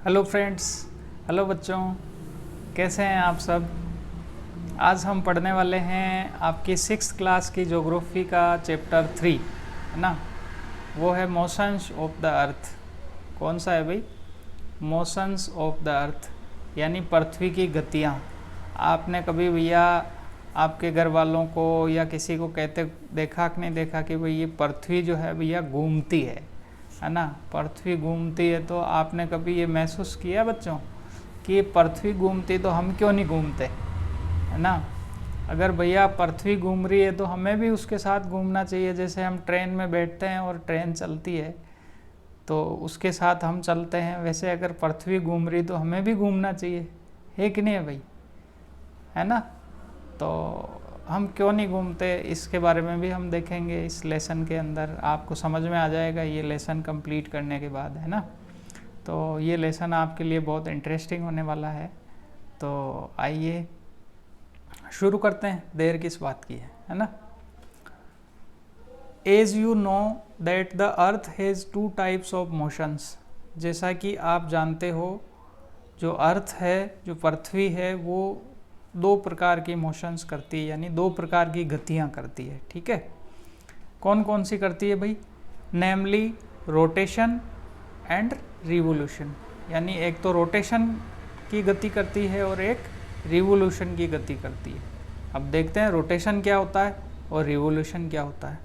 Hello friends, hello बच्चों, कैसे हैं आप सब। आज हम पढ़ने वाले हैं आपकी 6th क्लास की ज्योग्राफी का चैप्टर 3, है ना। वो है मोशंस ऑफ द अर्थ। कौन सा है भाई? मोशंस ऑफ द अर्थ, यानी पृथ्वी की गतियाँ। आपने कभी भैया आपके घर वालों को या किसी को कहते देखा कि नहीं देखा कि भाई ये पृथ्वी जो है भैया घूमती है ना। पृथ्वी घूमती है, तो आपने कभी ये महसूस किया बच्चों कि ये पृथ्वी घूमती तो हम क्यों नहीं घूमते, है ना। अगर भैया पृथ्वी घूम रही है तो हमें भी उसके साथ घूमना चाहिए। जैसे हम ट्रेन में बैठते हैं और ट्रेन चलती है तो उसके साथ हम चलते हैं, वैसे अगर पृथ्वी घूम रही तो हमें भी घूमना चाहिए, है कि नहीं है भाई, है ना। तो हम क्यों नहीं घूमते, इसके बारे में भी हम देखेंगे इस लेसन के अंदर। आपको समझ में आ जाएगा ये लेसन कंप्लीट करने के बाद, है ना। तो ये लेसन आपके लिए बहुत इंटरेस्टिंग होने वाला है। तो आइए शुरू करते हैं, देर किस बात की है ना। As you know that the earth has 2 types of motions. जैसा कि आप जानते हो, जो अर्थ है, जो पृथ्वी है, वो 2 प्रकार की मोशंस करती है, यानी 2 प्रकार की गतियाँ करती है, ठीक है। कौन कौन सी करती है भाई? नेमली रोटेशन एंड रिवोल्यूशन। यानी एक तो रोटेशन की गति करती है और एक रिवोल्यूशन की गति करती है। अब देखते हैं रोटेशन क्या होता है और रिवोल्यूशन क्या होता है।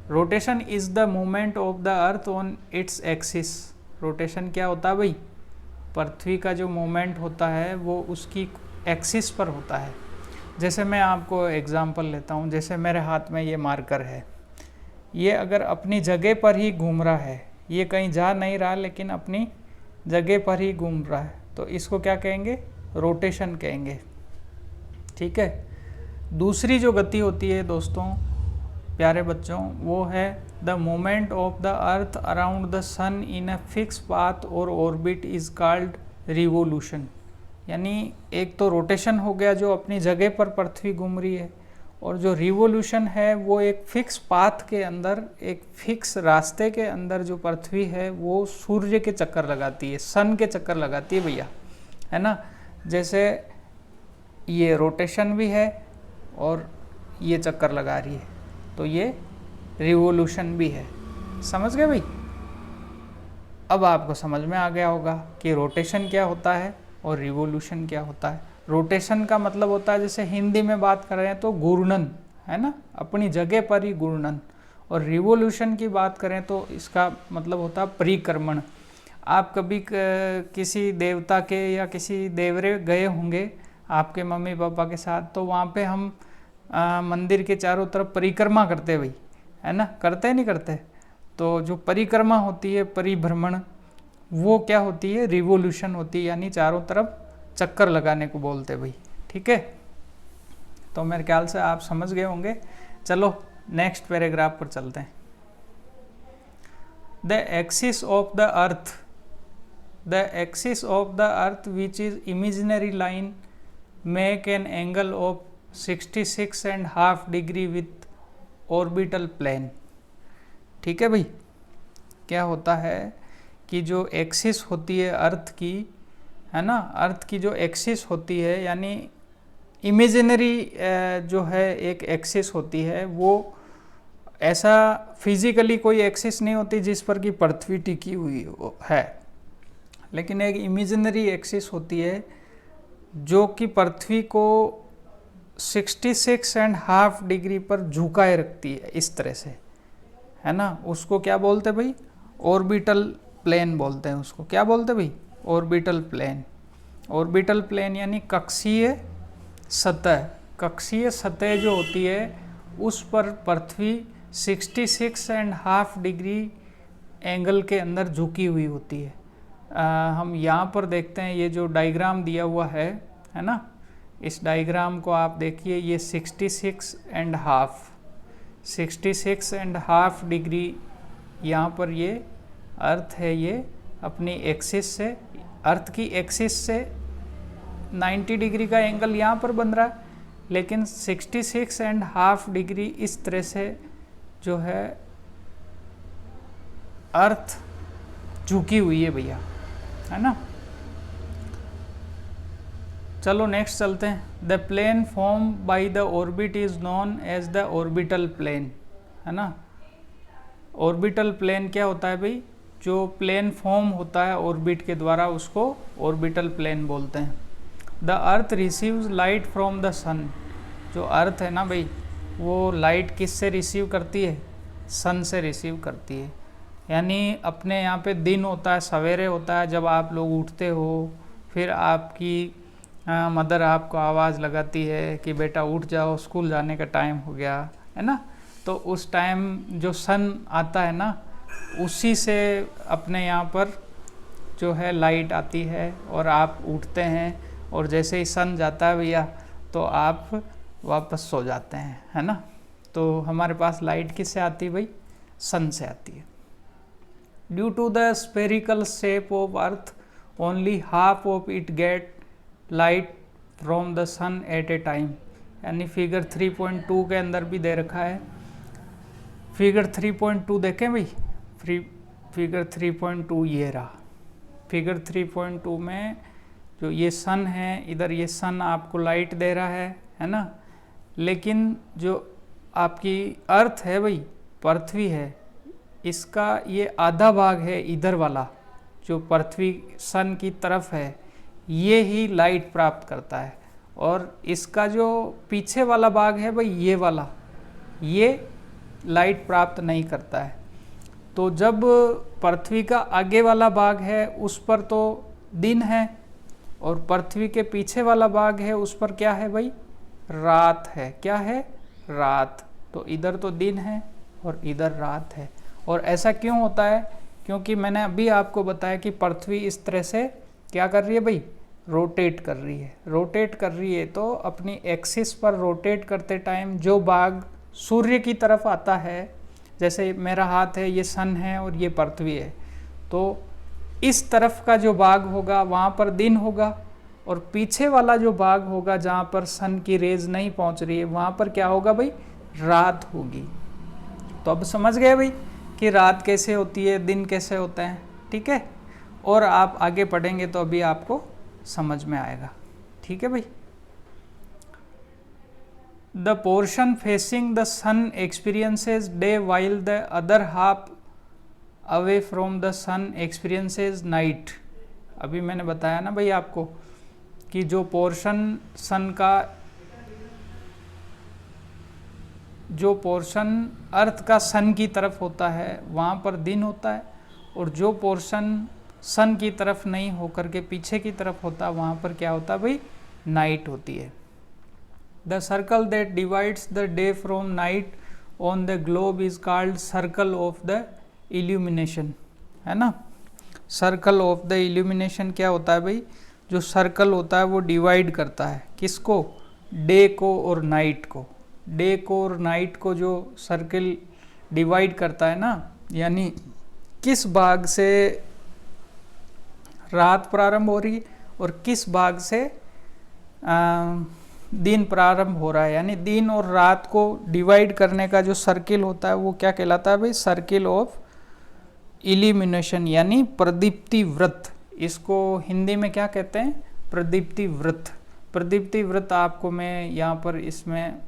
Rotation is the movement of the earth on its axis. Rotation क्या होता है भाई? पृथ्वी का जो मूवमेंट होता है वो उसकी एक्सिस पर होता है। जैसे मैं आपको एग्जांपल लेता हूँ, जैसे मेरे हाथ में ये मार्कर है, ये अगर अपनी जगह पर ही घूम रहा है, ये कहीं जा नहीं रहा लेकिन अपनी जगह पर ही घूम रहा है, तो इसको क्या कहेंगे? रोटेशन कहेंगे, ठीक है। दूसरी जो गति होती है दोस्तों, प्यारे बच्चों, वो है the movement of the earth around the sun in a fix path और ऑर्बिट इज़ कॉल्ड रिवोल्यूशन। यानी एक तो रोटेशन हो गया जो अपनी जगह पर पृथ्वी घूम रही है, और जो रिवोल्यूशन है वो एक फिक्स पाथ के अंदर, एक फिक्स रास्ते के अंदर जो पृथ्वी है वो सूर्य के चक्कर लगाती है, सन के चक्कर लगाती है भैया, है ना। जैसे ये रोटेशन भी है और ये चक्कर लगा रही है, तो ये रिवोल्यूशन भी है। समझ गए भाई? अब आपको समझ में आ गया होगा कि रोटेशन क्या होता है और रिवोल्यूशन क्या होता है। रोटेशन का मतलब होता है, जैसे हिंदी में बात कर रहे हैं तो घूर्णन, है ना, अपनी जगह पर ही घूर्णन। और रिवोल्यूशन की बात करें तो इसका मतलब होता है परिक्रमण। आप कभी किसी देवता के या किसी देवरे गए होंगे आपके मम्मी पापा के साथ, तो वहाँ पे हम मंदिर के चारों तरफ परिक्रमा करते भाई, है ना, करते नहीं करते। तो जो परिक्रमा होती है, परिभ्रमण, वो क्या होती है? रिवोल्यूशन होती है, यानी चारों तरफ चक्कर लगाने को बोलते भाई, ठीक है। तो मेरे ख्याल से आप समझ गए होंगे। चलो नेक्स्ट पैराग्राफ पर चलते हैं। The axis of the earth, the axis of the earth which is imaginary line make an angle of 66.5 degree with orbital plane. ठीक है भाई, क्या होता है कि जो एक्सिस होती है अर्थ की, है ना, अर्थ की जो एक्सिस होती है, यानी इमेजिनरी जो है एक एक्सिस होती है, वो ऐसा फिजिकली कोई एक्सिस नहीं होती जिस पर कि पृथ्वी टिकी हुई है, लेकिन एक इमेजिनरी एक्सिस होती है जो कि पृथ्वी को 66.5 डिग्री पर झुकाए रखती है, इस तरह से, है ना। उसको क्या बोलते भाई? ऑर्बिटल प्लेन बोलते हैं उसको। क्या बोलते भाई? Orbital plane. ऑर्बिटल प्लेन यानी कक्षीय सतह। कक्षीय सतह जो होती है उस पर पृथ्वी 66.5 डिग्री एंगल के अंदर झुकी हुई होती है। हम यहाँ पर देखते हैं, ये जो डायग्राम दिया हुआ है ना, इस डायग्राम को आप देखिए, ये 66.5 डिग्री यहाँ पर ये अर्थ है, ये अपनी एक्सिस से, अर्थ की एक्सिस से 90 डिग्री का एंगल यहाँ पर बन रहा है, लेकिन 66.5 डिग्री इस तरह से जो है अर्थ झुकी हुई है भैया, है ना। चलो नेक्स्ट चलते हैं। The plane form by the orbit is known as the orbital plane, है ना। ऑर्बिटल प्लेन क्या होता है भाई? जो प्लेन फॉर्म होता है ऑर्बिट के द्वारा उसको ऑर्बिटल प्लेन बोलते हैं। The earth receives light from the sun, जो अर्थ है ना भाई वो लाइट किससे रिसीव करती है? सन से रिसीव करती है। यानी अपने यहाँ पे दिन होता है, सवेरे होता है, जब आप लोग उठते हो, फिर आपकी मदर आपको आवाज़ लगाती है कि बेटा उठ जाओ, स्कूल जाने का टाइम हो गया, है ना। तो उस टाइम जो सन आता है ना, उसी से अपने यहाँ पर जो है लाइट आती है और आप उठते हैं, और जैसे ही सन जाता है भैया तो आप वापस सो जाते हैं, है ना। तो हमारे पास लाइट किससे आती है भाई? सन से आती है। Due to the spherical shape of earth only half of it get light from the sun at a time. यानी फिगर 3.2 के अंदर भी दे रखा है। फिगर 3.2 देखें भाई, फिगर 3.2 ये रहा। फिगर 3.2 में जो ये सन है, इधर ये सन आपको लाइट दे रहा है ना। लेकिन जो आपकी अर्थ है भाई, पृथ्वी है, इसका ये आधा भाग है इधर वाला, जो पृथ्वी सन की तरफ है, ये ही लाइट प्राप्त करता है। और इसका जो पीछे वाला भाग है भाई, ये वाला, ये लाइट प्राप्त नहीं करता है। तो जब पृथ्वी का आगे वाला भाग है उस पर तो दिन है, और पृथ्वी के पीछे वाला भाग है उस पर क्या है भाई? रात है। क्या है? रात। तो इधर तो दिन है और इधर रात है। और ऐसा क्यों होता है? क्योंकि मैंने अभी आपको बताया कि पृथ्वी इस तरह से क्या कर रही है भाई? रोटेट कर रही है। रोटेट कर रही है तो अपनी एक्सिस पर रोटेट करते टाइम जो भाग सूर्य की तरफ आता है, जैसे मेरा हाथ है, ये सन है और ये पृथ्वी है, तो इस तरफ का जो भाग होगा वहाँ पर दिन होगा, और पीछे वाला जो भाग होगा जहाँ पर सन की रेज नहीं पहुँच रही है वहाँ पर क्या होगा भाई? रात होगी। तो अब समझ गए भाई कि रात कैसे होती है, दिन कैसे होते हैं, ठीक है। और आप आगे पढ़ेंगे तो अभी आपको समझ में आएगा, ठीक है भाई। The portion facing the sun experiences day while the other half away from the sun experiences night. अभी मैंने बताया ना भाई आपको कि जो पोर्शन सन का, जो पोर्शन अर्थ का सन की तरफ होता है वहाँ पर दिन होता है, और जो पोर्शन सन की तरफ नहीं होकर के पीछे की तरफ होता है वहाँ पर क्या होता है भाई? नाइट होती है। The circle that divides the day from night on the globe is called circle of the illumination, है ना। सर्कल ऑफ द इल्यूमिनेशन क्या होता है भाई? जो सर्कल होता है वो डिवाइड करता है किसको? डे को और नाइट को। डे को और नाइट को जो सर्कल डिवाइड करता है ना, यानी किस भाग से रात प्रारंभ हो रही है और किस भाग से दिन प्रारंभ हो रहा है, यानी दिन और रात को डिवाइड करने का जो सर्किल होता है वो क्या कहलाता है भाई? सर्किल ऑफ इल्यूमिनेशन, यानी प्रदीप्ति वृत्त। इसको हिंदी में क्या कहते हैं? प्रदीप्ति वृत्त। प्रदीप्ति वृत्त आपको मैं यहाँ पर इसमें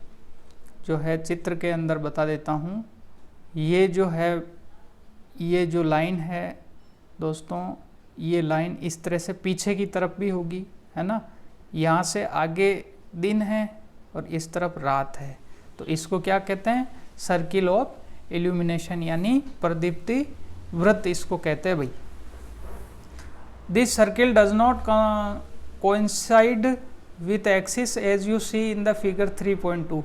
जो है चित्र के अंदर बता देता हूँ। ये जो है, ये जो लाइन है दोस्तों, ये लाइन इस तरह से पीछे की तरफ भी होगी, है ना। यहाँ से आगे दिन है और इस तरफ रात है, तो इसको क्या कहते हैं? सर्किल ऑफ इल्यूमिनेशन, यानी प्रदीप्ति वृत्त इसको कहते हैं भाई। This circle does not coincide with axis as you see in the figure 3.2।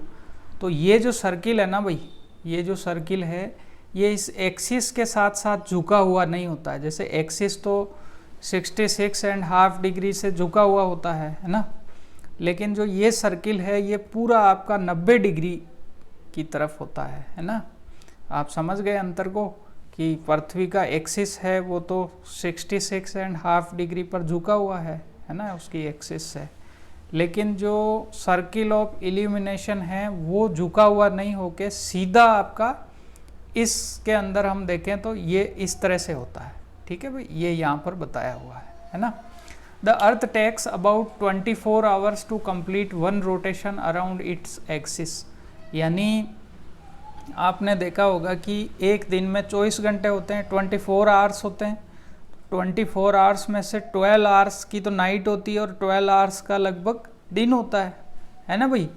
तो ये जो सर्किल है ना भाई, ये जो सर्किल है ये इस एक्सिस के साथ साथ झुका हुआ नहीं होता है। जैसे एक्सिस तो 66.5 डिग्री से झुका हुआ होता है ना, लेकिन जो ये सर्किल है ये पूरा आपका 90 डिग्री की तरफ होता है ना। आप समझ गए अंतर को कि पृथ्वी का एक्सिस है वो तो 66.5 डिग्री पर झुका हुआ है ना, उसकी एक्सिस से। लेकिन जो सर्किल ऑफ इल्यूमिनेशन है वो झुका हुआ नहीं होके सीधा आपका इसके अंदर हम देखें तो ये इस तरह से होता है, ठीक है भाई। ये यहाँ पर बताया हुआ है ना। The earth takes about 24 hours to complete one rotation around its axis. यानी आपने देखा होगा कि एक दिन में 24 घंटे होते हैं, 24 आवर्स होते हैं। 24 आवर्स में से 12 आवर्स की तो नाइट होती है और 12 आवर्स का लगभग दिन होता है ना भाई।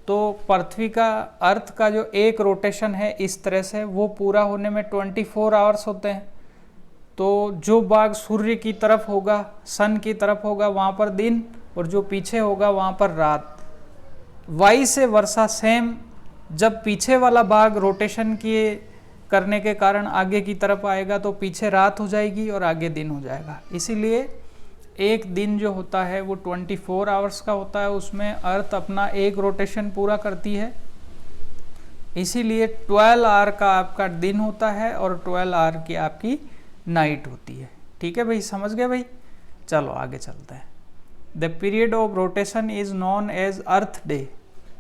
तो पृथ्वी का अर्थ का जो एक रोटेशन है इस तरह से, वो पूरा होने में 24 आवर्स होते हैं। तो जो भाग सूर्य की तरफ होगा, सन की तरफ होगा, वहाँ पर दिन, और जो पीछे होगा वहाँ पर रात। वाइस वर्सा सेम, जब पीछे वाला भाग रोटेशन किए करने के कारण आगे की तरफ आएगा तो पीछे रात हो जाएगी और आगे दिन हो जाएगा। इसीलिए एक दिन जो होता है वो 24 आवर्स का होता है, उसमें अर्थ अपना एक रोटेशन पूरा करती है। इसीलिए 12 आवर का आपका दिन होता है और 12 आवर की आपकी नाइट होती है। ठीक है भाई, समझ गए भाई। चलो आगे चलते हैं। The period of rotation is known as earth day.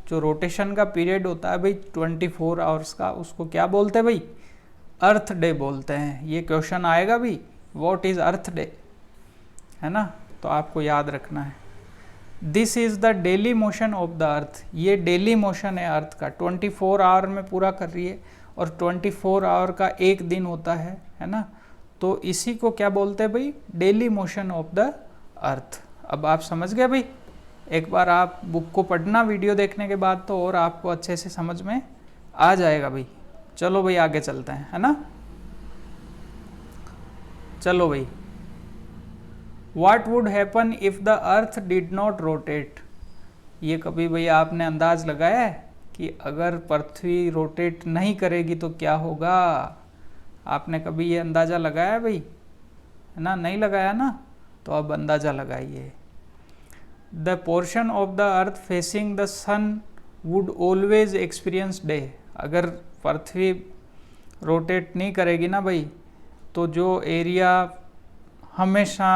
जो रोटेशन का पीरियड होता है भाई 24 आवर्स का, उसको क्या बोलते हैं भाई? अर्थ डे बोलते हैं। ये क्वेश्चन आएगा भाई, व्हाट इज अर्थ डे, है ना, तो आपको याद रखना है। This is the daily motion of the अर्थ। ये डेली मोशन है अर्थ का, 24 आवर में पूरा कर रही है और 24 आवर का एक दिन होता है ना। तो इसी को क्या बोलते हैं भाई? डेली मोशन ऑफ द अर्थ। अब आप समझ गए भाई। एक बार आप बुक को पढ़ना वीडियो देखने के बाद, तो और आपको अच्छे से समझ में आ जाएगा भाई। चलो भाई आगे चलते हैं, है ना। चलो भाई, what would happen if the earth did not rotate. ये कभी भाई आपने अंदाज लगाया है कि अगर पृथ्वी रोटेट नहीं करेगी तो क्या होगा? आपने कभी ये अंदाज़ा लगाया है भाई, है ना? नहीं लगाया ना, तो अब अंदाज़ा लगाइए। The portion of the earth facing the sun would always experience day. अगर पृथ्वी रोटेट नहीं करेगी ना भाई, तो जो एरिया हमेशा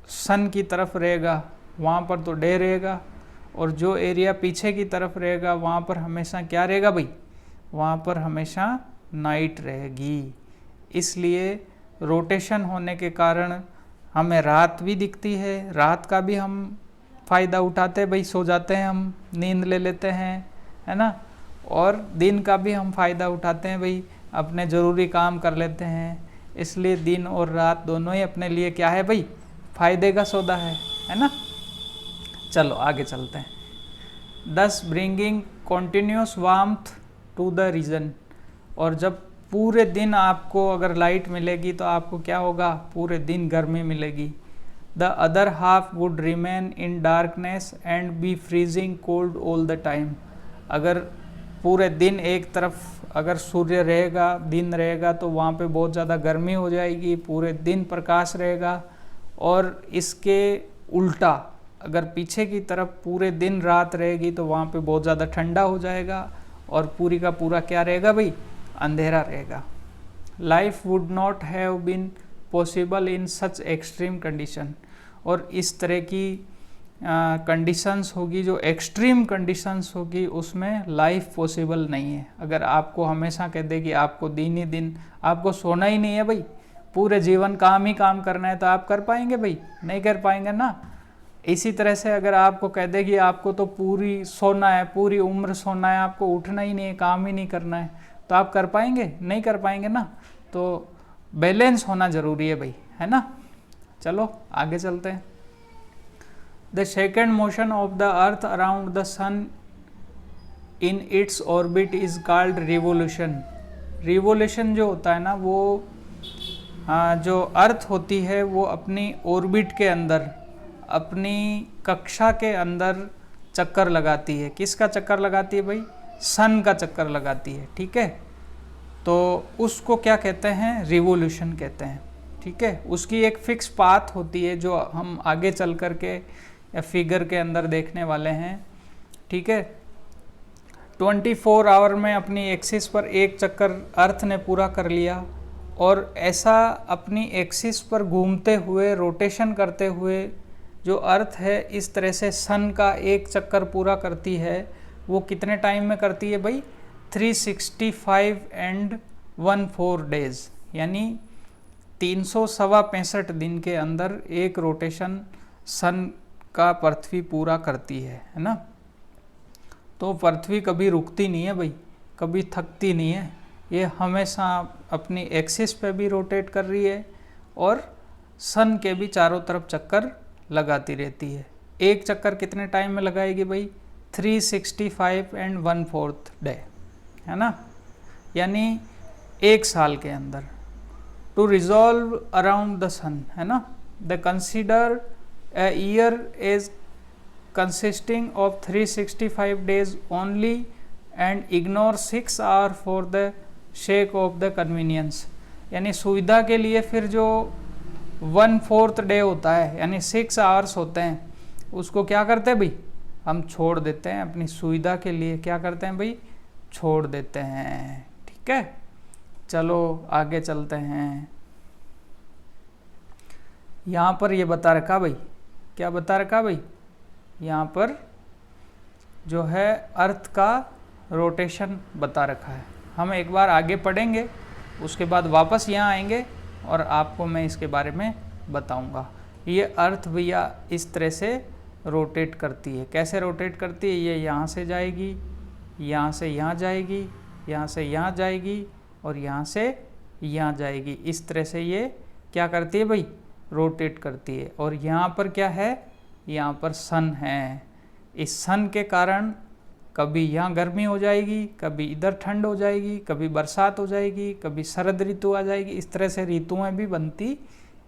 सन की तरफ रहेगा वहाँ पर तो डे रहेगा, और जो एरिया पीछे की तरफ रहेगा वहाँ पर हमेशा क्या रहेगा भाई? वहाँ पर हमेशा नाइट रहेगी। इसलिए रोटेशन होने के कारण हमें रात भी दिखती है, रात का भी हम फ़ायदा उठाते हैं भाई, सो जाते हैं हम, नींद ले लेते हैं, है ना। और दिन का भी हम फ़ायदा उठाते हैं भाई, अपने ज़रूरी काम कर लेते हैं। इसलिए दिन और रात दोनों ही अपने लिए क्या है भाई? फ़ायदे का सौदा है ना। चलो आगे चलते हैं। This bringing continuous warmth to the region. और जब पूरे दिन आपको अगर लाइट मिलेगी तो आपको क्या होगा? पूरे दिन गर्मी मिलेगी। The other half would remain in darkness and be freezing cold all the time. अगर पूरे दिन एक तरफ अगर सूर्य रहेगा, दिन रहेगा, तो वहाँ पे बहुत ज़्यादा गर्मी हो जाएगी, पूरे दिन प्रकाश रहेगा। और इसके उल्टा अगर पीछे की तरफ पूरे दिन रात रहेगी तो वहाँ पे बहुत ज़्यादा ठंडा हो जाएगा और पूरी का पूरा क्या रहेगा भाई? अंधेरा रहेगा। Life would not have been possible in such extreme condition. और इस तरह की कंडीशंस होगी, जो एक्सट्रीम कंडीशंस होगी, उसमें लाइफ पॉसिबल नहीं है। अगर आपको हमेशा कह दे कि आपको दिन ही दिन आपको सोना ही नहीं है भाई, पूरे जीवन काम ही काम करना है, तो आप कर पाएंगे भाई? नहीं कर पाएंगे ना। इसी तरह से अगर आपको कह दे कि आपको तो पूरी सोना है, पूरी उम्र सोना है, आपको उठना ही नहीं है, काम ही नहीं करना है, तो आप कर पाएंगे? नहीं कर पाएंगे ना। तो बैलेंस होना ज़रूरी है भाई, है ना। चलो आगे चलते हैं। The second motion of the earth around the sun in its orbit is called revolution. Revolution जो होता है ना, वो जो अर्थ होती है वो अपनी ऑर्बिट के अंदर, अपनी कक्षा के अंदर चक्कर लगाती है। किसका चक्कर लगाती है भाई? सन का चक्कर लगाती है। ठीक है, तो उसको क्या कहते हैं? रिवोल्यूशन कहते हैं। ठीक है, उसकी एक फिक्स पाथ होती है जो हम आगे चल कर के या फिगर के अंदर देखने वाले हैं। ठीक है, 24 आवर में अपनी एक्सिस पर एक चक्कर अर्थ ने पूरा कर लिया, और ऐसा अपनी एक्सिस पर घूमते हुए, रोटेशन करते हुए जो अर्थ है इस तरह से सन का एक चक्कर पूरा करती है। वो कितने टाइम में करती है भाई? 365 एंड 14 डेज, यानी 365 दिन के अंदर एक रोटेशन सन का पृथ्वी पूरा करती है ना। तो पृथ्वी कभी रुकती नहीं है भाई, कभी थकती नहीं है, ये हमेशा अपनी एक्सिस पे भी रोटेट कर रही है और सन के भी चारों तरफ चक्कर लगाती रहती है। एक चक्कर कितने टाइम में लगाएगी भाई? 365 एंड 1/4 डे, है ना, यानी एक साल के अंदर। To resolve around the sun, है ना, the consider a year is consisting of 365 days only and ignore 6 hours for the sake of the convenience। यानी सुविधा के लिए फिर जो 1/4 डे होता है यानी 6 आवर्स होते हैं, उसको क्या करते हैं भाई? हम छोड़ देते हैं, अपनी सुविधा के लिए क्या करते हैं भाई? छोड़ देते हैं। ठीक है, चलो आगे चलते हैं। यहाँ पर ये बता रखा भाई, क्या बता रखा भाई? यहाँ पर जो है अर्थ का रोटेशन बता रखा है। हम एक बार आगे पढ़ेंगे, उसके बाद वापस यहाँ आएंगे और आपको मैं इसके बारे में बताऊँगा। ये अर्थ भैया इस तरह से रोटेट करती है। कैसे रोटेट करती है? ये यहाँ से जाएगी, यहाँ से यहाँ जाएगी, यहाँ से यहाँ जाएगी और यहाँ से यहाँ जाएगी। इस तरह से ये क्या करती है भाई? रोटेट करती है। और यहाँ पर क्या है? यहाँ पर सन है। इस सन के कारण कभी यहाँ गर्मी हो जाएगी, कभी इधर ठंड हो जाएगी, कभी बरसात हो जाएगी, कभी शरद ऋतु आ जाएगी। इस तरह से ऋतुएं भी बनती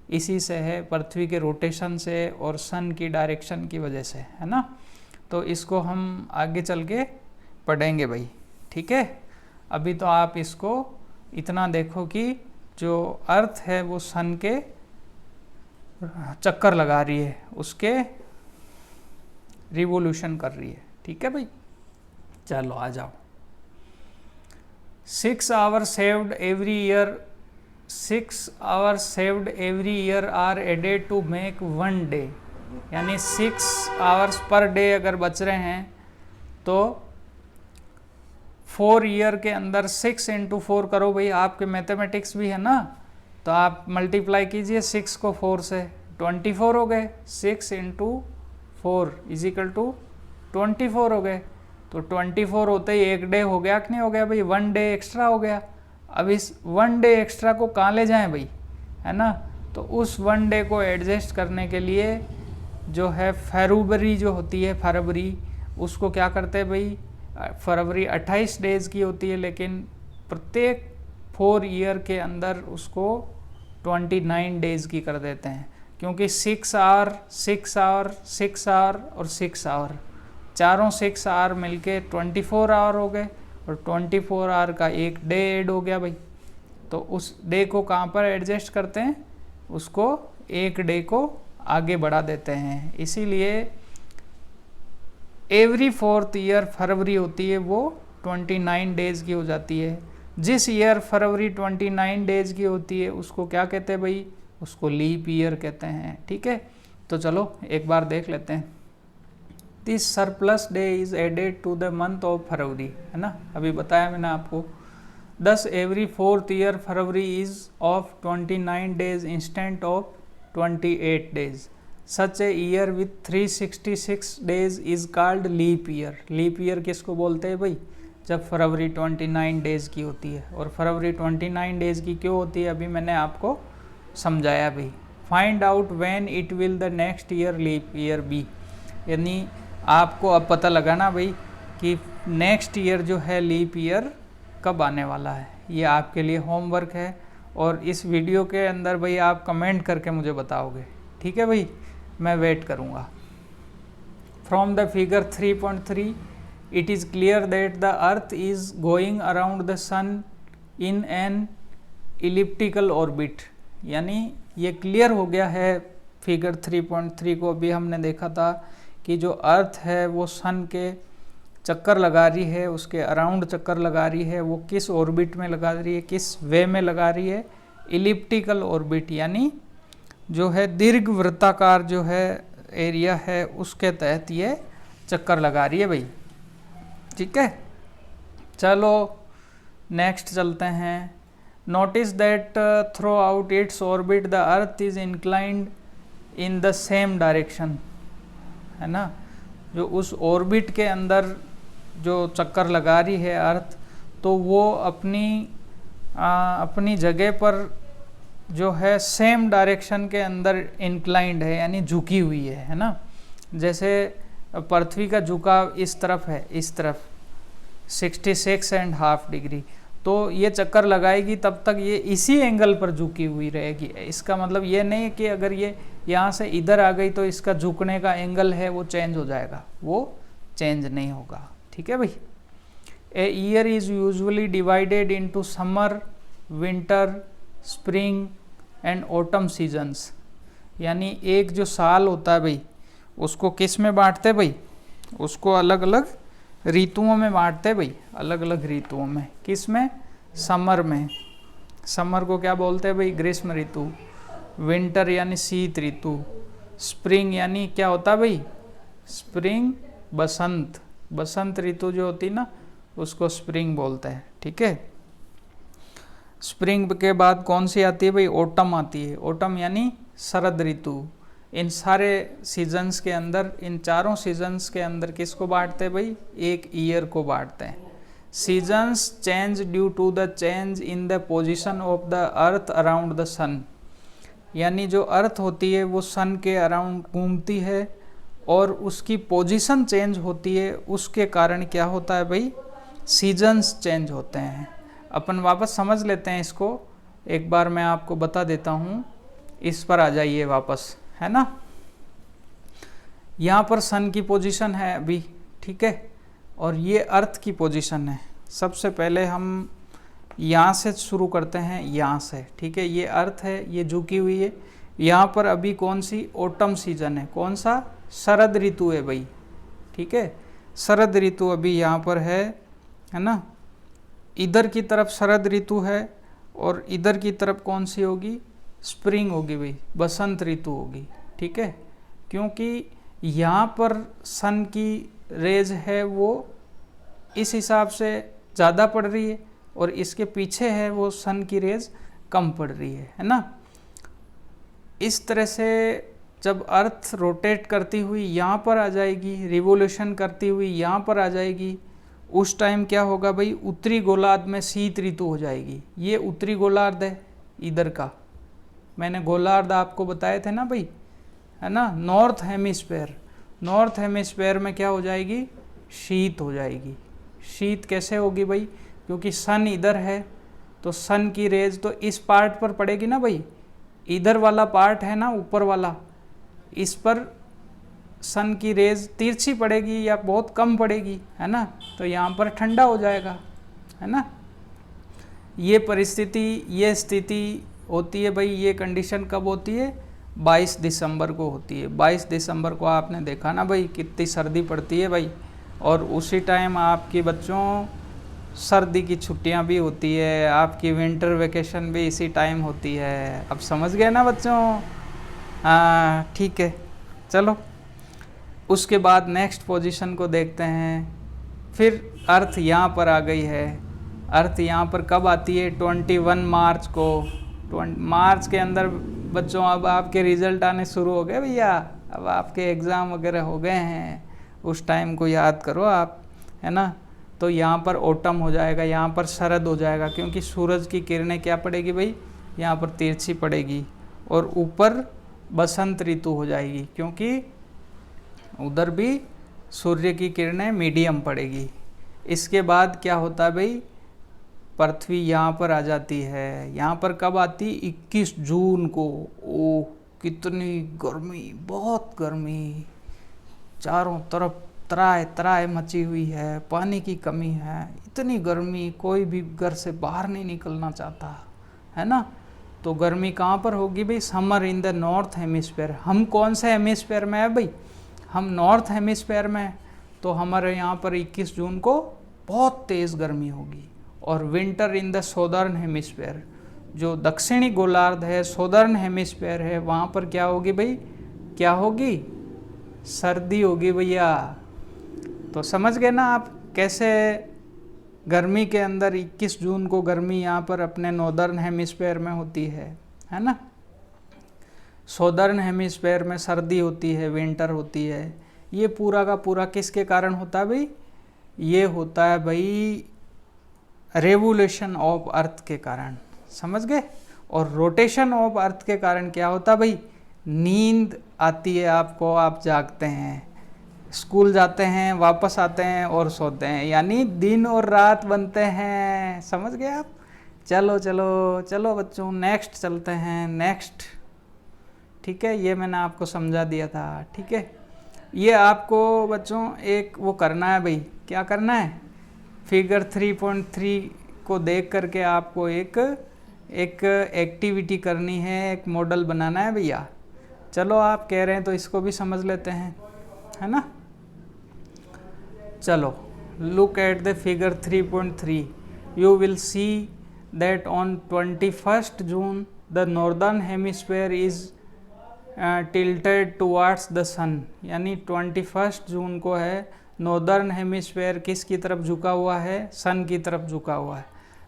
इसी से है, पृथ्वी के रोटेशन से और सन की डायरेक्शन की वजह से, है ना। तो इसको हम आगे चल के पढ़ेंगे भाई, ठीक है। अभी तो आप इसको इतना देखो कि जो अर्थ है वो सन के चक्कर लगा रही है, उसके रिवोल्यूशन कर रही है, ठीक है भाई। चलो आ जाओ। 6 hours saved every year, 6 hours saved every year are added to make 1 day। यानी 6 hours पर डे अगर बच रहे हैं तो 4 ईयर के अंदर 6 × 4 करो भाई। आपके मैथमेटिक्स भी है ना, तो आप मल्टीप्लाई कीजिए 6 को 4 से, 24 हो गए। 6 × 4 = 24 हो गए। तो 24 होते ही एक डे हो गया कि नहीं हो गया भाई? 1 डे एक्स्ट्रा हो गया। अब इस 1 डे एक्स्ट्रा को कहाँ ले जाएं भाई, है ना। तो उस 1 डे को एडजस्ट करने के लिए जो है फरवरी जो होती है, फरवरी, उसको क्या करते हैं भाई? फरवरी 28 डेज़ की होती है, लेकिन प्रत्येक 4 ईयर के अंदर उसको 29 डेज़ की कर देते हैं, क्योंकि 6 आवर 6 आवर 6 आवर और 6 आवर, चारों 6 आवर मिलके 24 आवर हो गए और 24 आवर का एक डे ऐड हो गया भाई। तो उस डे को कहाँ पर एडजस्ट करते हैं? उसको एक डे को आगे बढ़ा देते हैं। इसीलिए एवरी 4th ईयर फरवरी होती है, वो 29 डेज़ की हो जाती है। जिस ईयर फरवरी 29 डेज़ की होती है उसको क्या कहते हैं भाई? उसको लीप ईयर कहते हैं, ठीक है। तो चलो एक बार देख लेते हैं। This surplus day is added to the month of February, है ना, अभी बताया मैंने आपको। This every 4th year February is of 29 days instead of 28 days. Such a year with 366 days is called leap year. Leap year किसको बोलते हैं भाई? जब फरवरी 29 डेज़ की होती है। और फरवरी 29 डेज़ की क्यों होती है, अभी मैंने आपको समझाया भाई। Find out when it will the next year leap year be. यानी आपको अब पता लगाना भाई कि नेक्स्ट ईयर जो है लीप ईयर कब आने वाला है। ये आपके लिए होमवर्क है और इस वीडियो के अंदर भाई आप कमेंट करके मुझे बताओगे, ठीक है भाई, मैं वेट करूँगा। From the figure 3.3 it is clear that the earth is going around the sun in an elliptical orbit. यानी ये क्लियर हो गया है फिगर 3.3 को। अभी हमने देखा था कि जो अर्थ है वो सन के चक्कर लगा रही है, उसके अराउंड चक्कर लगा रही है। वो किस ऑर्बिट में लगा रही है, किस वे में लगा रही है? इलिप्टिकल ऑर्बिट, यानी जो है दीर्घ वृत्ताकार जो है एरिया है उसके तहत ये चक्कर लगा रही है भाई, ठीक है। चलो नेक्स्ट चलते हैं। Notice that through out its orbit the earth is inclined in the same direction, है ना। जो उस ऑर्बिट के अंदर जो चक्कर लगा रही है अर्थ, तो वो अपनी जगह पर जो है सेम डायरेक्शन के अंदर इंक्लाइंड है, यानी झुकी हुई है ना। जैसे पृथ्वी का झुकाव इस तरफ है, इस तरफ 66.5 डिग्री, तो ये चक्कर लगाएगी तब तक ये इसी एंगल पर झुकी हुई रहेगी। इसका मतलब ये नहीं कि अगर ये यहाँ से इधर आ गई तो इसका झुकने का एंगल है वो चेंज हो जाएगा, वो चेंज नहीं होगा, ठीक है भाई। A year is usually divided into summer, winter, spring and autumn seasons, यानी एक जो साल होता है भाई उसको किस में बांटते भाई, उसको अलग अलग ऋतुओं में बांटते भाई, अलग अलग ऋतुओं में। किस में? समर में। समर को क्या बोलते हैं भाई? ग्रीष्म ऋतु। विंटर यानी शीत ऋतु। स्प्रिंग यानी क्या होता है भाई? स्प्रिंग बसंत, बसंत ऋतु जो होती ना उसको स्प्रिंग बोलते हैं, ठीक है। स्प्रिंग के बाद कौन सी आती है भाई? ऑटम आती है। ऑटम यानी शरद ऋतु। इन सारे सीजन्स के अंदर, इन चारों सीजन्स के अंदर किसको बांटते हैं भाई? एक ईयर को बांटते हैं। Seasons change due to the change in the position of the earth around the sun, यानी जो अर्थ होती है वो सन के अराउंड घूमती है और उसकी पोजीशन चेंज होती है, उसके कारण क्या होता है भाई? सीजन्स चेंज होते हैं। अपन वापस समझ लेते हैं इसको, एक बार मैं आपको बता देता हूँ। इस पर आ जाइए वापस, है ना। यहाँ पर सन की पोजीशन है अभी, ठीक है, और ये अर्थ की पोजीशन है। सबसे पहले हम यहाँ से शुरू करते हैं, यहाँ से, ठीक है। ये अर्थ है, ये झुकी हुई है। यहाँ पर अभी कौन सी? ऑटम सीजन है। कौन सा? शरद ऋतु है भाई, ठीक है। शरद ऋतु अभी यहाँ पर है ना। इधर की तरफ शरद ऋतु है और इधर की तरफ कौन सी होगी? स्प्रिंग होगी भाई, बसंत ऋतु होगी, ठीक है। क्योंकि यहाँ पर सन की रेज है वो इस हिसाब से ज़्यादा पड़ रही है और इसके पीछे है वो सन की रेज कम पड़ रही है ना। इस तरह से जब अर्थ रोटेट करती हुई यहाँ पर आ जाएगी, रिवोल्यूशन करती हुई यहाँ पर आ जाएगी, उस टाइम क्या होगा भाई? उत्तरी गोलार्ध में शीत ऋतु हो जाएगी। ये उत्तरी गोलार्ध है इधर का, मैंने गोलार्ध आपको बताए थे ना भाई, है ना। नॉर्थ हेमिस्फेयर, नॉर्थ हेमिस्फेयर में क्या हो जाएगी? शीत हो जाएगी। शीत कैसे होगी भाई? क्योंकि सन इधर है तो सन की रेज तो इस पार्ट पर पड़ेगी ना भाई। इधर वाला पार्ट है ना ऊपर वाला, इस पर सन की रेज तिरछी पड़ेगी या बहुत कम पड़ेगी, है ना। तो यहाँ पर ठंडा हो जाएगा, है ना। ये परिस्थिति, ये स्थिति होती है भाई। ये कंडीशन कब होती है? 22 दिसंबर को होती है। 22 दिसंबर को आपने देखा ना भाई कितनी सर्दी पड़ती है भाई। और उसी टाइम आपके बच्चों सर्दी की छुट्टियां भी होती है, आपकी विंटर वेकेशन भी इसी टाइम होती है। अब समझ गए ना बच्चों? हाँ ठीक है, चलो उसके बाद नेक्स्ट पोजीशन को देखते हैं। फिर अर्थ यहाँ पर आ गई है। अर्थ यहाँ पर कब आती है? 21 मार्च को। मार्च के अंदर बच्चों अब आपके रिजल्ट आने शुरू हो गए भैया, अब आपके एग्ज़ाम वगैरह हो गए हैं। उस टाइम को याद करो आप, है ना। तो यहाँ पर ऑटम हो जाएगा, यहाँ पर शरद हो जाएगा, क्योंकि सूरज की किरणें क्या पड़ेगी भाई? यहाँ पर तिरछी पड़ेगी। और ऊपर बसंत ऋतु हो जाएगी, क्योंकि उधर भी सूर्य की किरणें मीडियम पड़ेगी। इसके बाद क्या होता है भाई? पृथ्वी यहाँ पर आ जाती है। यहाँ पर कब आती? 21 जून को। ओह कितनी गर्मी, बहुत गर्मी, चारों तरफ त्राय त्राय मची हुई है, पानी की कमी है, इतनी गर्मी, कोई भी घर से बाहर नहीं निकलना चाहता, है ना। तो गर्मी कहाँ पर होगी भाई? Summer in the north hemisphere. हम कौन से हेमिस्फेयर में है भाई? हम नॉर्थ हेमिस्फेयर में। तो हमारे यहाँ पर 21 जून को बहुत तेज़ गर्मी होगी। और winter in the southern hemisphere, जो दक्षिणी गोलार्ध है, सौदर्न हेमिस्फेयर है, वहाँ पर क्या होगी भाई? क्या होगी? सर्दी होगी भैया। तो समझ गए ना आप कैसे गर्मी के अंदर 21 जून को गर्मी यहाँ पर अपने नॉर्दर्न हेमिस्फेयर में होती है ना। सौदर्न हेमिस्फेयर में सर्दी होती है, विंटर होती है। ये पूरा का पूरा किसके कारण होता है भाई? ये होता है भाई रेवोल्यूशन ऑफ अर्थ के कारण, समझ गए। और रोटेशन ऑफ अर्थ के कारण क्या होता है भाई? नींद आती है आपको, आप जागते हैं, स्कूल जाते हैं, वापस आते हैं और सोते हैं, यानी दिन और रात बनते हैं, समझ गए आप। चलो चलो चलो बच्चों, नेक्स्ट चलते हैं, नेक्स्ट। ठीक है, ये मैंने आपको समझा दिया था। ठीक है, ये आपको बच्चों एक वो करना है भाई, क्या करना है? फिगर 3.3 को देख करके आपको एक एक्टिविटी करनी है, एक मॉडल बनाना है भैया। चलो आप कह रहे हैं तो इसको भी समझ लेते हैं, है ना। चलो, look at the figure 3.3। You will see that on 21st June the northern hemisphere is tilted towards the sun, यानी 21 जून को है नॉर्दर्न हेमिस्फेयर किसकी तरफ झुका हुआ है? सन की तरफ झुका हुआ है।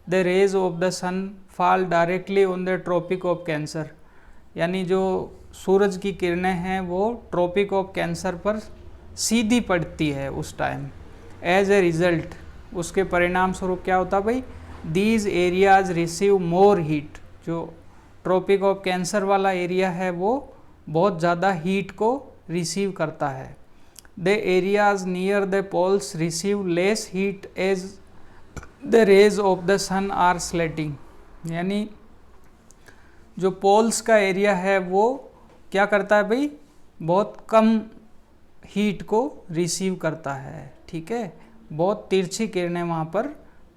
The rays of the sun fall directly on the tropic of Cancer, यानी जो सूरज की किरणें हैं वो ट्रॉपिक ऑफ कैंसर पर सीधी पड़ती है उस टाइम। एज ए रिजल्ट, उसके परिणाम स्वरूप क्या होता भाई? These areas receive more heat, जो ट्रॉपिक ऑफ कैंसर वाला एरिया है वो बहुत ज़्यादा हीट को रिसीव करता है। The areas near the poles receive less heat as the rays of the sun are slanting, यानी जो पोल्स का एरिया है वो क्या करता है भाई? बहुत कम हीट को रिसीव करता है। ठीक है, बहुत तिरछी किरणें वहाँ पर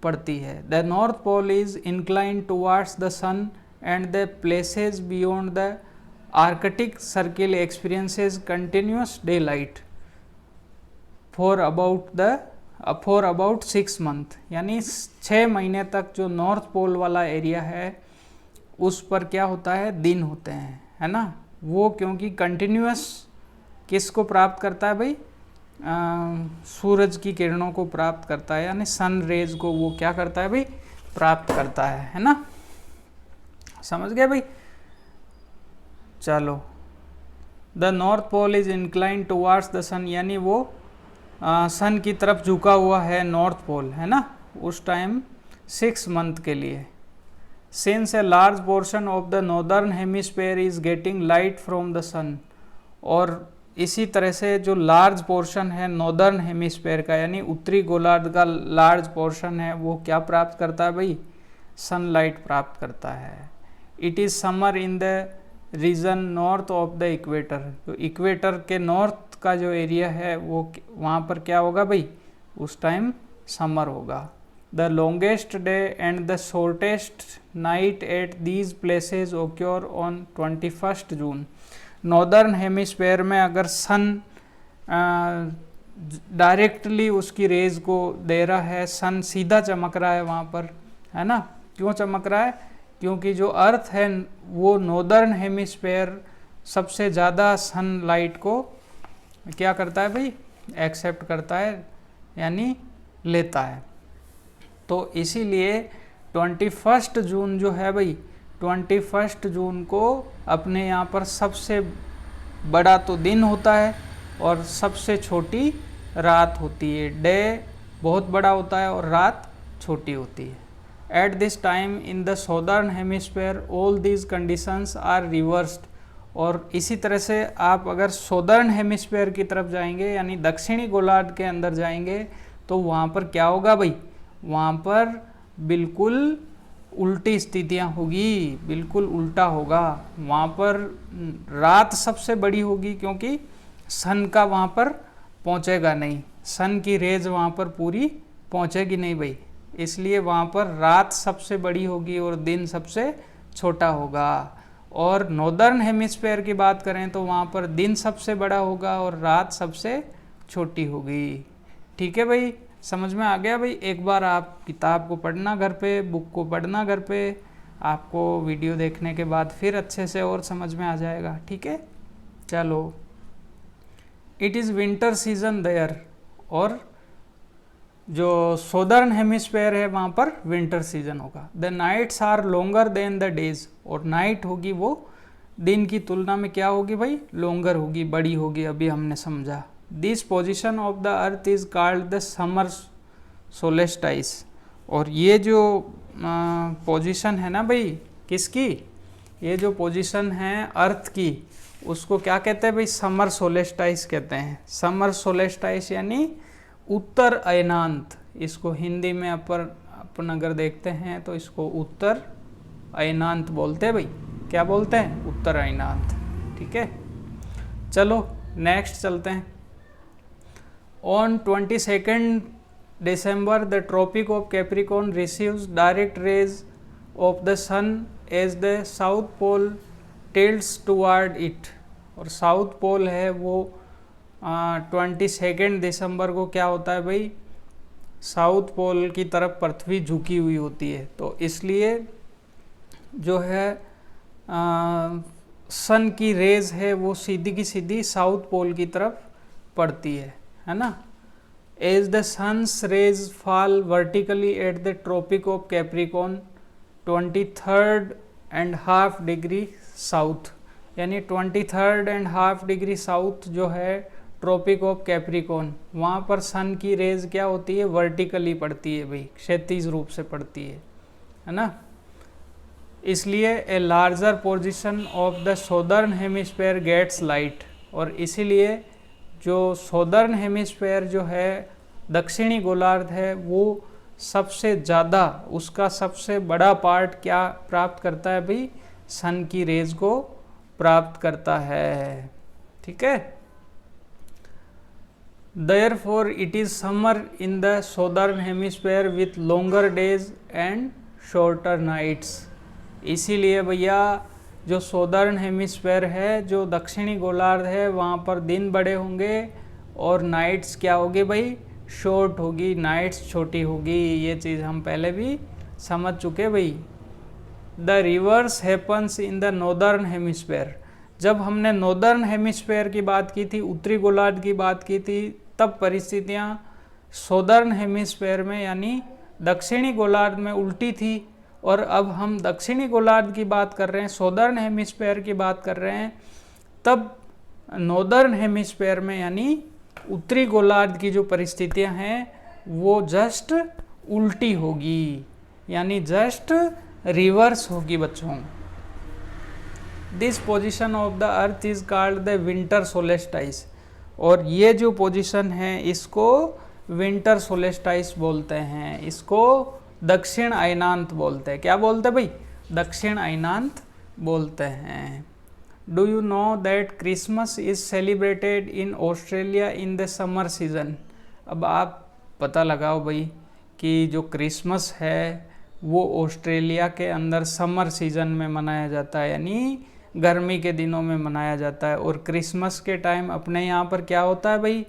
पड़ती है। The north pole is inclined towards the sun and the places beyond the Arctic Circle experiences continuous daylight for about 6 month, यानी 6 महीने तक जो नॉर्थ पोल वाला एरिया है उस पर क्या होता है? दिन होते हैं, है ना। वो क्योंकि कंटिन्यूअस किसको प्राप्त करता है भाई? सूरज की किरणों को प्राप्त करता है, यानी सन रेज को वो क्या करता है भाई? प्राप्त करता है ना। समझ गए भाई। चलो, the north pole is inclined towards the sun, यानी वो सन की तरफ झुका हुआ है नॉर्थ पोल, है ना, उस टाइम 6 मंथ के लिए। Since a large portion of the northern hemisphere is getting light from the sun, और इसी तरह से जो लार्ज पोर्शन है नॉर्दर्न हेमिस्फेयर का, यानी उत्तरी गोलार्ध का लार्ज पोर्शन है, वो क्या प्राप्त करता है भाई? सनलाइट प्राप्त करता है। It is summer in the region north of the equator, तो इक्वेटर के नॉर्थ का जो एरिया है वो वहाँ पर क्या होगा भाई? उस टाइम समर होगा। The longest day and the shortest night at these places occur on 21 June. Northern hemisphere में अगर सन डायरेक्टली उसकी रेज को दे रहा है, सन सीधा चमक रहा है वहाँ पर, है ना। क्यों चमक रहा है? क्योंकि जो अर्थ है वो नॉर्दर्न हेमिस्फेयर सबसे ज़्यादा सनलाइट को क्या करता है भाई? एक्सेप्ट करता है, यानी लेता है। तो इसीलिए 21 जून जो है भाई, 21 जून को अपने यहाँ पर सबसे बड़ा तो दिन होता है और सबसे छोटी रात होती है। डे बहुत बड़ा होता है और रात छोटी होती है। At this time in the southern hemisphere all these conditions are reversed, और इसी तरह से आप अगर सौदर्न हेमिस्फेयर की तरफ जाएंगे, यानी दक्षिणी गोलार्ध के अंदर जाएंगे, तो वहाँ पर क्या होगा भाई? वहाँ पर बिल्कुल उल्टी स्थितियाँ होगी, बिल्कुल उल्टा होगा। वहाँ पर रात सबसे बड़ी होगी क्योंकि सन का वहाँ पर पहुँचेगा नहीं, सन की रेज वहाँ पर पूरी पहुँचेगी नहीं भाई, इसलिए वहाँ पर रात सबसे बड़ी होगी और दिन सबसे छोटा होगा। और नॉर्दर्न हेमिस्फेयर की बात करें तो वहाँ पर दिन सबसे बड़ा होगा और रात सबसे छोटी होगी। ठीक है भाई, समझ में आ गया भाई। एक बार आप किताब को पढ़ना घर पे, बुक को पढ़ना घर पे, आपको वीडियो देखने के बाद फिर अच्छे से और समझ में आ जाएगा। ठीक है, चलो। It is winter season there, और जो सोदर्न हेमिस्फेयर है वहाँ पर विंटर सीजन होगा। The nights are longer than the days, और नाइट होगी वो दिन की तुलना में क्या होगी भाई, लॉन्गर होगी, बड़ी होगी, अभी हमने समझा। This position of the earth is called the summer solstice, और ये जो पोजीशन है ना भाई किसकी, ये जो पोजीशन है अर्थ की, उसको क्या कहते हैं भाई, समर सोलेस्टाइस कहते हैं। समर सोलेस्टाइस यानी उत्तर अयनांत, इसको हिंदी में अपन अगर देखते हैं तो इसको उत्तर अयनांत बोलते हैं भाई। क्या बोलते हैं, उत्तर अयनांत। ठीक है, चलो नेक्स्ट चलते हैं। On 22 December the Tropic of Capricorn receives direct rays of the sun as the south pole tilts toward it, और साउथ पोल है वो 22 दिसंबर को क्या होता है भाई, साउथ पोल की तरफ पृथ्वी झुकी हुई होती है, तो इसलिए जो है सन की रेज है वो सीधी की सीधी साउथ पोल की तरफ पड़ती है ना। As the sun's rays fall vertically at the Tropic of Capricorn 23.5 degree south, यानी 23.5 डिग्री साउथ जो है ट्रॉपिक ऑफ कैप्रिकॉन, वहाँ पर सन की रेज क्या होती है, वर्टिकली पड़ती है भाई, क्षैतिज रूप से पड़ती है ना। इसलिए a larger position of the southern hemisphere gets light, और इसीलिए जो सोदर्न हेमिस्फेयर जो है दक्षिणी गोलार्ध है वो सबसे ज़्यादा, उसका सबसे बड़ा पार्ट क्या प्राप्त करता है भाई, सन की रेज को प्राप्त करता है। ठीक है, therefore it is summer in the southern hemisphere with longer days and shorter nights. इसीलिए भैया जो सोदर्न हेमिस्फेयर है, जो दक्षिणी गोलार्ध है, वहाँ पर दिन बड़े होंगे और नाइट्स क्या होगी भाई, शॉर्ट होगी, नाइट्स छोटी होगी। ये चीज़ हम पहले भी समझ चुके भाई। The reverse happens in the northern hemisphere. जब हमने नॉर्दर्न हेमिस्फेयर की बात की थी, उत्तरी गोलार्ध की बात की थी, तब परिस्थितियाँ सोदर्न हेमिस्फेयर में यानी दक्षिणी गोलार्ध में उल्टी थी, और अब हम दक्षिणी गोलार्ध की बात कर रहे हैं, सोदर्न हेमिस्फेयर की बात कर रहे हैं, तब नॉर्दर्न हेमिस्फेयर में यानी उत्तरी गोलार्ध की जो परिस्थितियां हैं वो जस्ट उल्टी होगी, यानी जस्ट रिवर्स होगी बच्चों। This position of the earth is called the winter solstice, और ये जो पोजीशन है इसको विंटर सोलेस्टाइस बोलते हैं, इसको दक्षिण अयनांत बोलते हैं। क्या बोलते हैं भाई, दक्षिण अयनांत बोलते हैं। Do you know that Christmas is celebrated in Australia in the summer season. अब आप पता लगाओ भाई कि जो क्रिसमस है वो ऑस्ट्रेलिया के अंदर समर सीजन में मनाया जाता है, यानी गर्मी के दिनों में मनाया जाता है। और क्रिसमस के टाइम अपने यहाँ पर क्या होता है भाई,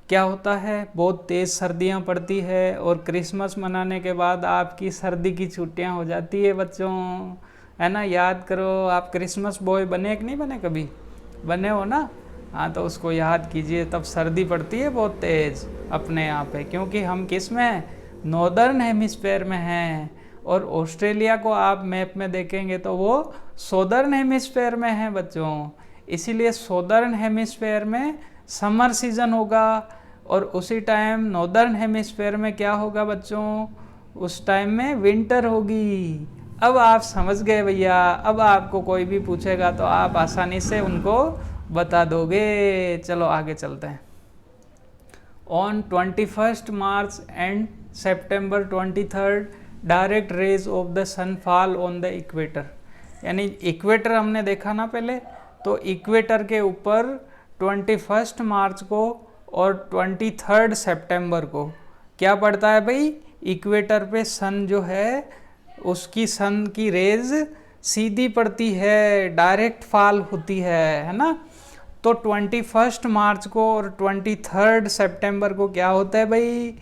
क्या होता है, बहुत तेज़ सर्दियाँ पड़ती है, और क्रिसमस मनाने के बाद आपकी सर्दी की छुट्टियाँ हो जाती है बच्चों, है ना। याद करो, आप क्रिसमस बॉय बने कि नहीं बने, कभी बने हो ना, हाँ तो उसको याद कीजिए। तब सर्दी पड़ती है बहुत तेज़ अपने यहाँ पे, क्योंकि हम किस में हैं, नॉर्दर्न हेमिस्फेयर में हैं, और ऑस्ट्रेलिया को आप मैप में देखेंगे तो वो सोदर्न हेमिस्फेयर में है बच्चों। इसीलिए सोदर्न हेमिस्फेयर में समर सीजन होगा, और उसी टाइम नॉर्दर्न हेमिस्फेयर में क्या होगा बच्चों, उस टाइम में विंटर होगी। अब आप समझ गए भैया, अब आपको कोई भी पूछेगा तो आप आसानी से उनको बता दोगे। चलो आगे चलते हैं। On 21 March and September 23 direct rays of the sun fall on the equator, यानी इक्वेटर हमने देखा ना पहले, तो इक्वेटर के ऊपर 21 मार्च को और 23 सितंबर को क्या पड़ता है भाई, इक्वेटर पे सन जो है उसकी सन की रेज सीधी पड़ती है, डायरेक्ट फॉल होती है ना। तो 21 मार्च को और 23 सितंबर को क्या होता है भाई,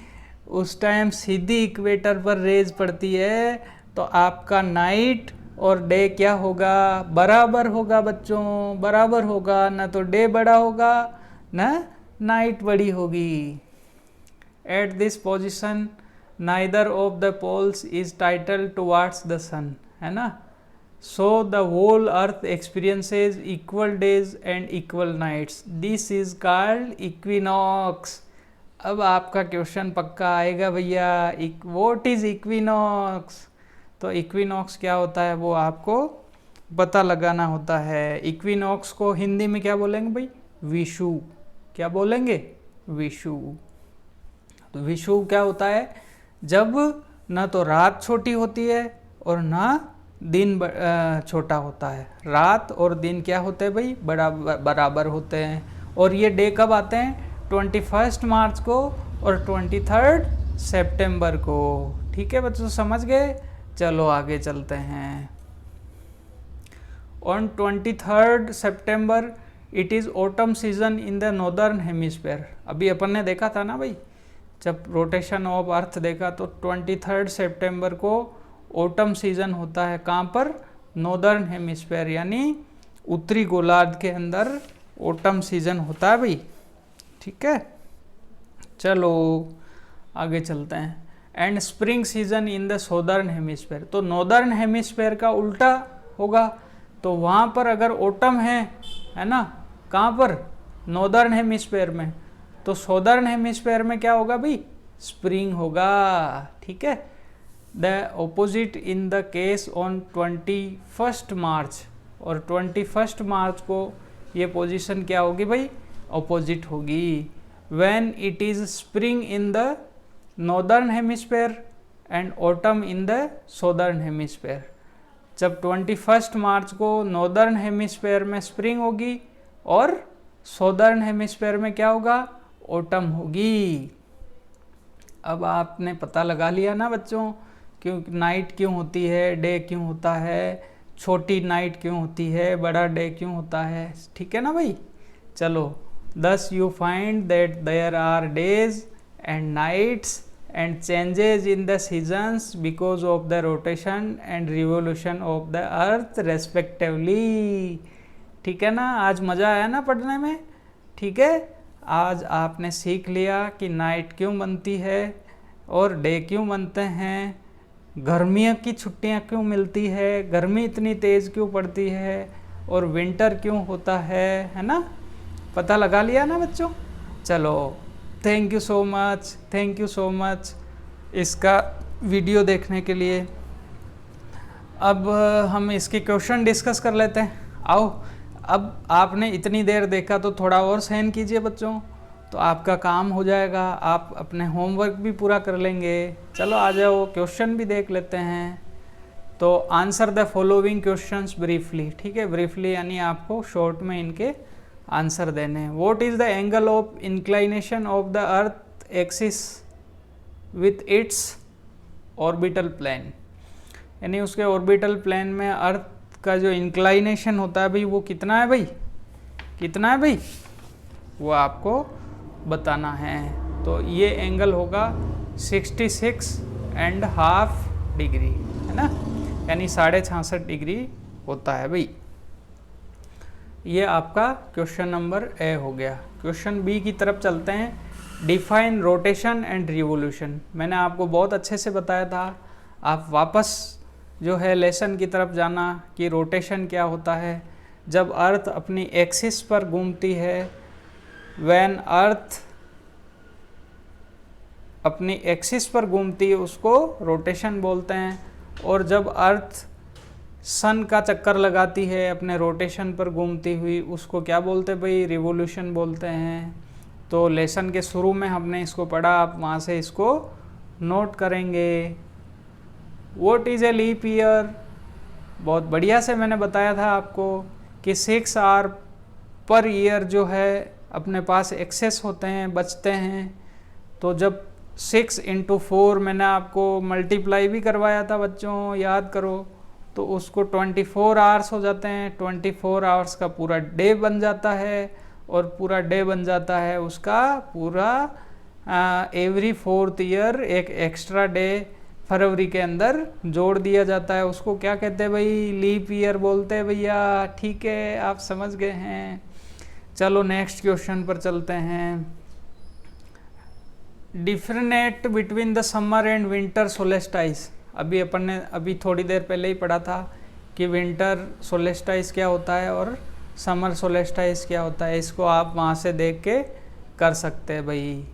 उस टाइम सीधी इक्वेटर पर रेज पड़ती है, तो आपका नाइट और डे क्या होगा, बराबर होगा बच्चों, बराबर होगा ना। तो डे बड़ा होगा ना नाइट बड़ी होगी। At this position neither of the poles is tilted towards the sun, है ना। So the whole earth experiences equal days and equal nights, this is called equinox. अब आपका क्वेश्चन पक्का आएगा भैया, व्हाट इज इक्विनॉक्स। तो इक्विनॉक्स क्या होता है वो आपको पता लगाना होता है। इक्विनॉक्स को हिंदी में क्या बोलेंगे भाई, विषु। क्या बोलेंगे, विषु। तो विषु क्या होता है, जब ना तो रात छोटी होती है और ना दिन छोटा होता है। रात और दिन क्या होते हैं भाई, बराबर होते हैं। और ये डे कब आते हैं, 21 मार्च को और 23 सितंबर को। ठीक है बच्चों, समझ गए। चलो आगे चलते हैं। On 23 September it is autumn season in the northern hemisphere. अभी अपन ने देखा था ना भाई, जब रोटेशन ऑफ अर्थ देखा तो 23 सितंबर को ऑटम सीजन होता है। कहाँ पर, नॉर्दर्न हेमिस्फीयर यानी उत्तरी गोलार्ध के अंदर ऑटम सीजन होता है भाई। ठीक है, चलो आगे चलते हैं। And spring season in the सौदर्न hemisphere, तो नॉर्दर्न हेमिस्फीयर का उल्टा होगा। तो वहाँ पर अगर ऑटम है ना, कहाँ पर, नॉर्दर्न हेमिस्फीयर में, तो सौदर्न हेमिस्फीयर में क्या होगा भाई, स्प्रिंग होगा। ठीक है, the opposite in the case on 21 मार्च, और 21 मार्च को ये पोजीशन क्या होगी भाई, ऑपोजिट होगी। When it is spring in the northern hemisphere and autumn in the सौदर्न hemisphere. जब 21 मार्च को नॉर्दर्न हेमिस्फीयर में स्प्रिंग होगी और सौदर्न हेमिस्फीयर में क्या होगा, ऑटम होगी। अब आपने पता लगा लिया ना बच्चों, क्यों नाइट क्यों होती है, डे क्यों होता है, छोटी नाइट क्यों होती है, बड़ा डे क्यों होता है। ठीक है ना भाई। चलो, thus you find that there are days and nights and changes in the seasons because of the rotation and revolution of the earth respectively। ठीक है ना, आज मज़ा आया ना पढ़ने में। ठीक है, आज आपने सीख लिया कि नाइट क्यों बनती है और डे क्यों बनते हैं, गर्मियों की छुट्टियां क्यों मिलती है, गर्मी इतनी तेज़ क्यों पड़ती है, और विंटर क्यों होता है ना। पता लगा लिया ना बच्चों। चलो, thank you so much, thank you so much इसका वीडियो देखने के लिए। अब हम इसके क्वेश्चन डिस्कस कर लेते हैं। आओ, अब आपने इतनी देर देखा तो थोड़ा और सहन कीजिए बच्चों, तो आपका काम हो जाएगा, आप अपने होमवर्क भी पूरा कर लेंगे। चलो आ जाओ, क्वेश्चन भी देख लेते हैं। तो answer the following questions briefly. ठीक है, ब्रीफली यानी आपको शॉर्ट में इनके आंसर देने। What is the angle of inclination of the earth axis with its orbital plane, यानी उसके ऑर्बिटल प्लेन में अर्थ का जो इंक्लाइनेशन होता है भाई, वो कितना है भाई, कितना है भाई, वो आपको बताना है। तो ये एंगल होगा 66.5 डिग्री, है ना, यानी 66.5 डिग्री होता है भाई। ये आपका क्वेश्चन नंबर ए हो गया। क्वेश्चन बी की तरफ चलते हैं। Define rotation and revolution. मैंने आपको बहुत अच्छे से बताया था, आप वापस जो है लेसन की तरफ जाना कि रोटेशन क्या होता है। जब अर्थ अपनी एक्सिस पर घूमती है, व्हेन अर्थ अपनी एक्सिस पर घूमती है उसको रोटेशन बोलते हैं। और जब अर्थ सन का चक्कर लगाती है अपने रोटेशन पर घूमती हुई, उसको क्या बोलते हैं भाई, रिवोल्यूशन बोलते हैं। तो लेसन के शुरू में हमने इसको पढ़ा, आप वहाँ से इसको नोट करेंगे। What is a leap year, बहुत बढ़िया से मैंने बताया था आपको कि 6 आवर पर ईयर जो है अपने पास एक्सेस होते हैं, बचते हैं। तो जब 6 × 4 मैंने आपको मल्टीप्लाई भी करवाया था बच्चों, याद करो, तो उसको 24 आवर्स हो जाते हैं। 24 आवर्स का पूरा डे बन जाता है, और पूरा डे बन जाता है उसका पूरा एवरी 4th ईयर एक एक्स्ट्रा डे फरवरी के अंदर जोड़ दिया जाता है। उसको क्या कहते हैं भाई, लीप ईयर बोलते हैं भैया। ठीक है, आप समझ गए हैं। चलो नेक्स्ट क्वेश्चन पर चलते हैं। Different between the summer and winter solstice. अभी अपन ने अभी थोड़ी देर पहले ही पढ़ा था कि विंटर सोलेस्टाइस क्या होता है और समर सोलेस्टाइस क्या होता है। इसको आप वहाँ से देख के कर सकते हैं भाई।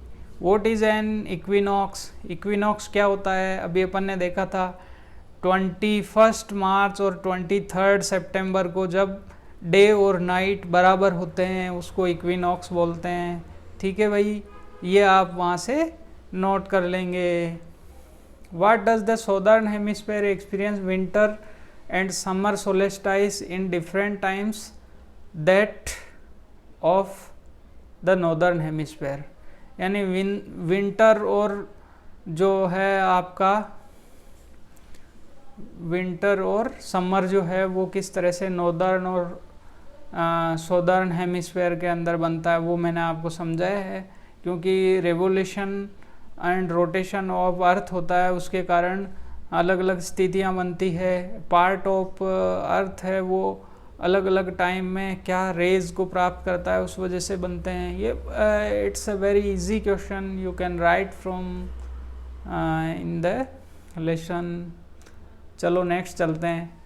What is an equinox? Equinox क्या होता है? अभी अपन ने देखा था 21 मार्च और 23 सितंबर को जब डे और नाइट बराबर होते हैं उसको इक्विनॉक्स बोलते हैं। ठीक है भाई, ये आप वहाँ से नोट कर लेंगे। What does the southern hemisphere experience winter and summer solstice in different times that of the northern hemisphere. यानी विंटर और जो है आपका विंटर और समर जो है वो किस तरह से नॉर्दर्न और सौदर्न हेमिस्फेयर के अंदर बनता है वो मैंने आपको समझाया है। क्योंकि revolution and rotation of earth होता है, उसके कारण अलग अलग स्थितियां बनती है। पार्ट ऑफ अर्थ है वो अलग अलग टाइम में क्या रेज को प्राप्त करता है, उस वजह से बनते हैं ये। It's a very easy question, you can right from in the lesson. चलो नेक्स्ट चलते हैं।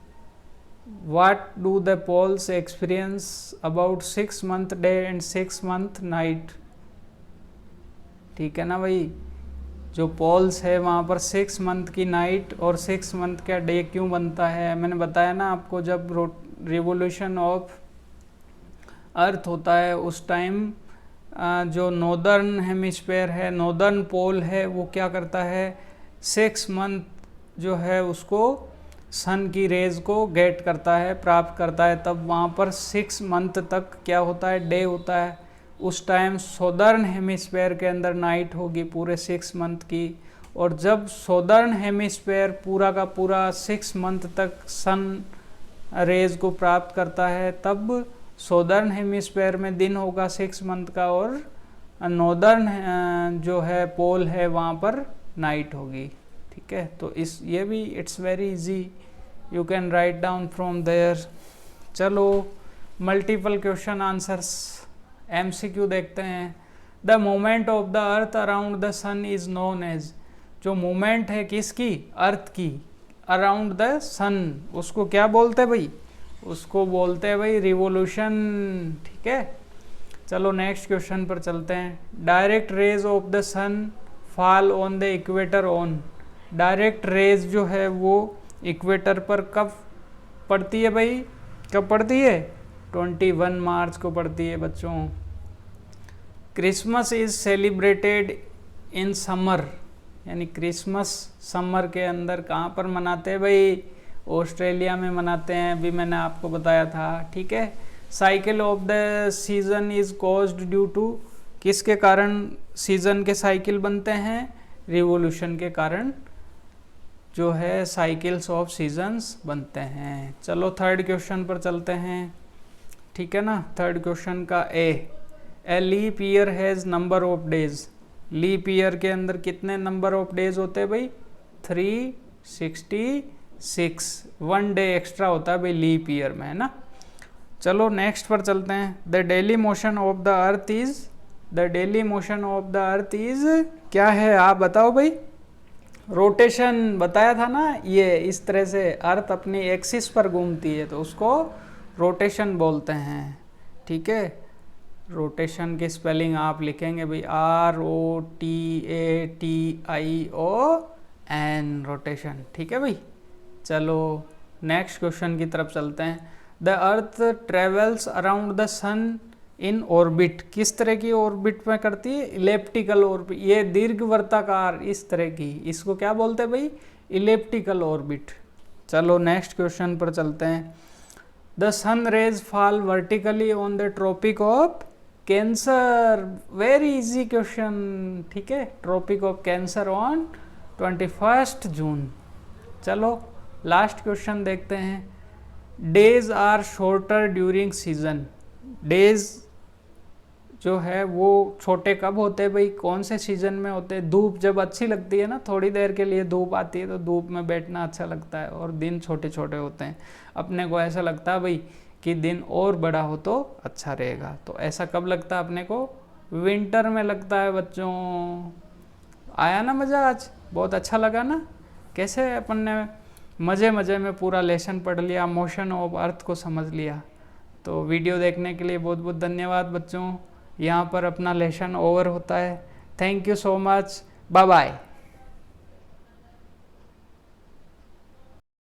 What do the poles experience about 6 month day and 6 month night? ठीक है ना भाई, जो पोल्स है वहाँ पर 6 मंथ की नाइट और 6 मंथ का डे क्यों बनता है? मैंने बताया ना आपको, जब रिवोल्यूशन ऑफ अर्थ होता है उस टाइम जो नॉर्दर्न हेमिस्फेयर है, नॉर्दर्न पोल है, वो क्या करता है 6 मंथ जो है उसको सन की रेज को गेट करता है, प्राप्त करता है। तब वहाँ पर 6 मंथ तक क्या होता है, डे होता है। उस टाइम सौदर्न हेमिस्फेयर के अंदर नाइट होगी पूरे 6 मंथ की। और जब सौदर्न हेमिस्फेयर पूरा का पूरा 6 मंथ तक सन रेज को प्राप्त करता है, तब सौदर्न हेमिस्फेयर में दिन होगा 6 मंथ का और नॉर्दर्न जो है पोल है वहाँ पर नाइट होगी। ठीक है, तो इस ये भी its very easy, you can write down from there. चलो मल्टीपल क्वेश्चन आंसर्स MCQ देखते हैं। The moment of the earth around the sun is known as. जो मोमेंट है किसकी, अर्थ की, अराउंड द सन, उसको क्या बोलते हैं भाई, उसको बोलते हैं भाई रिवोल्यूशन। ठीक है, चलो नेक्स्ट क्वेश्चन पर चलते हैं। Direct rays of the sun fall on the equator on. Direct rays जो है वो इक्वेटर पर कब पड़ती है भाई, कब पड़ती है? 21 मार्च को पड़ती है बच्चों। Christmas is celebrated in summer, यानी क्रिसमस समर के अंदर कहाँ पर मनाते हैं भाई? ऑस्ट्रेलिया में मनाते हैं, अभी मैंने आपको बताया था। ठीक है, cycle of the season is caused due to, किसके कारण सीजन के साइकिल बनते हैं? रिवोल्यूशन के कारण जो है साइकिल्स ऑफ सीजन्स बनते हैं। चलो थर्ड क्वेश्चन पर चलते हैं। ठीक है ना, थर्ड क्वेश्चन का a leap year has number of days. Leap year के अंदर कितने नंबर ऑफ डेज होते हैं भाई? 366, 1 डे एक्स्ट्रा होता है भाई लीप ईयर में, है ना। चलो नेक्स्ट पर चलते हैं। The daily motion of the earth is, the daily motion of the earth is क्या है, आप बताओ भाई? रोटेशन बताया था ना, ये इस तरह से अर्थ अपनी एक्सिस पर घूमती है तो उसको रोटेशन बोलते हैं। ठीक है, रोटेशन की स्पेलिंग आप लिखेंगे भाई ROTATION, रोटेशन। ठीक है भाई, चलो नेक्स्ट क्वेश्चन की तरफ चलते हैं। The earth travels around the sun in orbit, किस तरह की ऑर्बिट में करती है? इलेप्टिकल ऑर्बिट, ये दीर्घवृत्ताकार इस तरह की, इसको क्या बोलते हैं भाई? Elliptical orbit. चलो नेक्स्ट क्वेश्चन पर चलते हैं। The sun rays fall vertically on the tropic of Cancer, very easy question. ठीक है, tropic of Cancer on 21 June. चलो लास्ट क्वेश्चन देखते हैं। Days are shorter during season. Days जो है वो छोटे कब होते हैं भाई, कौन से सीजन में होते हैं? धूप जब अच्छी लगती है ना, थोड़ी देर के लिए धूप आती है तो धूप में बैठना अच्छा लगता है और दिन छोटे छोटे होते हैं। अपने को ऐसा लगता है भाई कि दिन और बड़ा हो तो अच्छा रहेगा, तो ऐसा कब लगता है अपने को? विंटर में लगता है बच्चों। आया ना मज़ा? आज बहुत अच्छा लगा ना? कैसे अपन ने मज़े मज़े में पूरा लेसन पढ़ लिया, मोशन ऑफ अर्थ को समझ लिया। तो वीडियो देखने के लिए बहुत बहुत धन्यवाद बच्चों। यहाँ पर अपना लेसन ओवर होता है। Thank you so much. Bye bye.